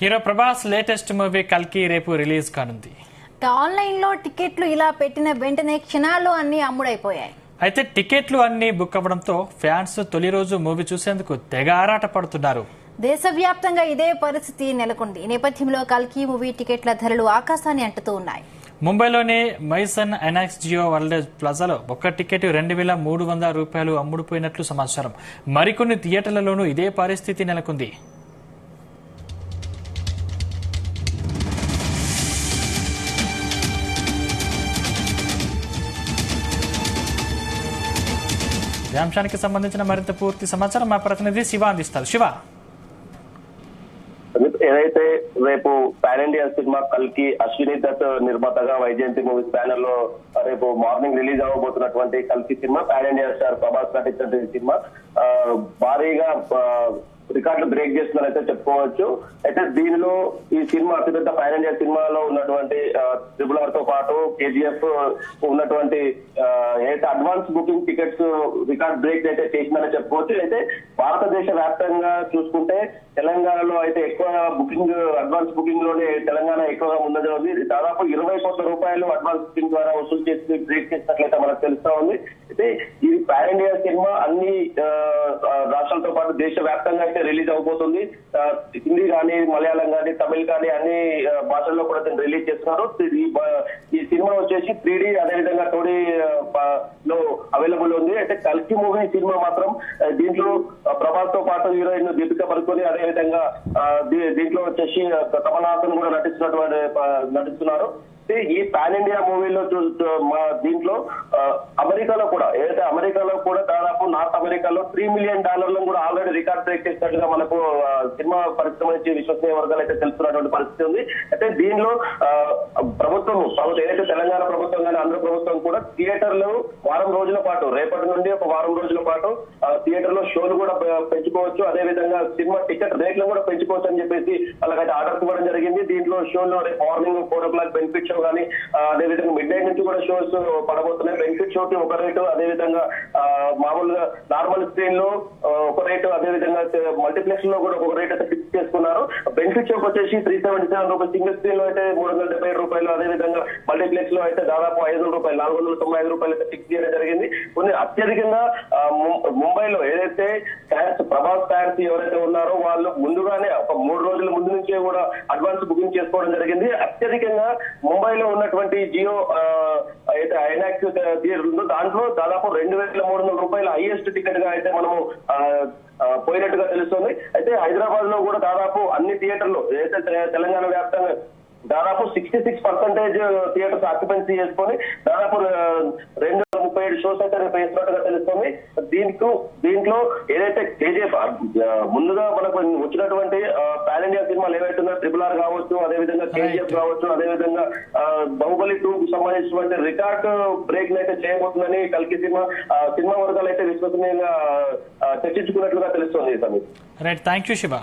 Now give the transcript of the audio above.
Hero Prabhas latest movie కల్కి రేపు release కానుంది. ఆన్లైన్ లో టికెట్లు ఇలా పెట్టిన వెంటనే క్షణాల్లో అన్ని అమ్ముడైపోయాయి. అయితే టికెట్లు అన్ని బుక్ అవ్వడంతో ఫ్యాన్స్ తొలి రోజు మూవీ చూసేందుకు తెగ ఆరాట పడుతున్నారు. దేశవ్యాప్తంగా ఇదే పరిస్థితి నెలకొంది. ఈ నేపథ్యంలో కల్కి మూవీ టికెట్ల ధరలు ఆకాశాన్ని అంటుతూ ఉన్నాయి. ముంబైలోని మైసన్ ఎనాక్స్ జియో వరల్డ్ ప్లాజాలో ఒక్క టికెట్ 2,300 రూపాయలు అమ్ముడుపోయినట్లు సమాచారం. మరికొన్ని థియేటర్లలోనూ ఇదే పరిస్థితి నెలకొంది. ఈ అంశానికి సంబంధించిన మరింత పూర్తి సమాచారం మా ప్రతినిధి శివ అందిస్తారు. శివ, ఏదైతే రేపు పాన్ ఇండియా సినిమా కల్కి అశ్విని దత్ నిర్మాతగా వైజయంతి మూవీస్ బ్యానర్ లో రేపు మార్నింగ్ రిలీజ్ అవ్వబోతున్నటువంటి కల్కి cinema pan India star Prabhas నటించినటువంటి సినిమా భారీగా రికార్డులు బ్రేక్ చేస్తున్నారైతే చెప్పుకోవచ్చు. అయితే దీనిలో ఈ సినిమా అతిపెద్ద పాన్ ఇండియా సినిమాలో ఉన్నటువంటి RRR తో పాటు KGF ఉన్నటువంటి ఏదైతే advance booking tickets record break అయితే చేసిందని చెప్పుకోవచ్చు. అయితే భారతదేశ వ్యాప్తంగా చూసుకుంటే తెలంగాణలో అయితే ఎక్కువ బుకింగ్ అడ్వాన్స్ బుకింగ్ లోనే తెలంగాణ ఎక్కువగా ముందంజలో ఉంది. దాదాపు 20 కోట్ల రూపాయలు అడ్వాన్స్ బుకింగ్ ద్వారా వసూలు చేసి బ్రేక్ చేసినట్లయితే మనకు తెలుస్తా ఉంది. అయితే ఈ పాన్ ఇండియా సినిమా అన్ని రాష్ట్రాలతో పాటు దేశ వ్యాప్తంగా అయితే రిలీజ్ అవబోతుంది. హిందీ కానీ, మలయాళం కానీ, తమిళ్ కానీ అన్ని భాషల్లో కూడా దీన్ని రిలీజ్ చేస్తున్నారు. ఈ సినిమా వచ్చేసి 3D అదేవిధంగా 2D లో అవైలబుల్ ఉంది. అయితే కల్కి మూవీ సినిమా మాత్రం దీంట్లో ప్రభాస్ తో పాటు హీరోయిన్ దీపికా పడుకొని అదేవిధంగా దీంట్లో వచ్చేసి కమల్ హాసన్ కూడా నటిస్తున్నారు. ఈ పాన్ ఇండియా మూవీలో దీంట్లో అమెరికాలో కూడా ఏదైతే అమెరికాలో కూడా దాదాపు నార్త్ అమెరికాలో $3 మిలియన్ కూడా ఆల్రెడీ రికార్డ్ బ్రేక్ చేసినట్టుగా మనకు సినిమా పరిశ్రమ నుంచి విశ్వసనీయ వర్గాలు అయితే తెలుస్తున్నటువంటి పరిస్థితి ఉంది. అయితే దీనిలో ప్రభుత్వం ఏదైతే తెలంగాణ ప్రభుత్వం కానీ ఆంధ్ర ప్రభుత్వం కూడా థియేటర్లు వారం రోజుల పాటు రేపటి నుండి ఒక వారం రోజుల పాటు థియేటర్ లో షోలు కూడా పెంచుకోవచ్చు, అదేవిధంగా సినిమా టికెట్ రేట్లు కూడా పెంచుకోవచ్చు అని చెప్పేసి వాళ్ళకైతే ఆర్డర్స్ ఇవ్వడం జరిగింది. దీంట్లో షోలో మార్నింగ్ 4 o'clock బెనిఫిట్ షో కానీ అదేవిధంగా మిడ్ నైట్ నుంచి కూడా షోస్ పడబోతున్నాయి. బెనిఫిట్ షోకి ఒక రేటు, అదేవిధంగా మామూలుగా నార్మల్ స్క్రీన్ లో ఒక రేటు, అదేవిధంగా మల్టీప్లెక్స్ లో కూడా ఒక రేట్ అయితే ఫిక్స్ చేసుకున్నారు. బెనిఫిట్ షోకి వచ్చేసి 377 రూపాయలు, సింగిల్ స్క్రీన్ లో అయితే 377 రూపాయలు, అదేవిధంగా మల్టీప్లెక్స్ లో అయితే దాదాపు 500 రూపాయలు, 495 రూపాయలు అయితే ఫిక్స్ చేయడం జరిగింది. కొన్ని అత్యధికంగా ముంబైలో ఏదైతే ఫ్యాన్స్ ప్రభాస్ ఫ్యాన్స్ ఎవరైతే ఉన్నారో వాళ్ళు ముందుగానే ఒక 3 రోజుల ముందు నుంచే కూడా అడ్వాన్స్ బుకింగ్ చేసుకోవడం జరిగింది. అత్యధికంగా ముంబైలో ఉన్నటువంటి జియో అయితే ఐనాక్స్ థియేటర్ ఉందో దాంట్లో దాదాపు 2,300 రూపాయల హైయెస్ట్ టికెట్ గా అయితే మనము పోయినట్టుగా తెలుస్తుంది. అయితే హైదరాబాద్ లో కూడా దాదాపు అన్ని థియేటర్లు ఏదైతే తెలంగాణ వ్యాప్తంగా దాదాపు 66% థియేటర్స్ ఆక్యుపెన్సీ చేసుకొని దాదాపు 237 షోస్ అయితే వేసినట్టుగా తెలుస్తుంది. దీంట్లో ఏదైతే KGF ముందుగా మనకు వచ్చినటువంటి పాన్ ఇండియా సినిమాలు ఏవైతున్నాయో RRR కావచ్చు, అదేవిధంగా KGF కావచ్చు, అదేవిధంగా బాహుబలి 2 కు సంబంధించినటువంటి రికార్డు బ్రేక్ అయితే చేయబోతుందని కల్కి సినిమా వర్గాలు అయితే విశ్వసనీయంగా చర్చించుకున్నట్లుగా తెలుస్తుంది. Right, thank you Shiva.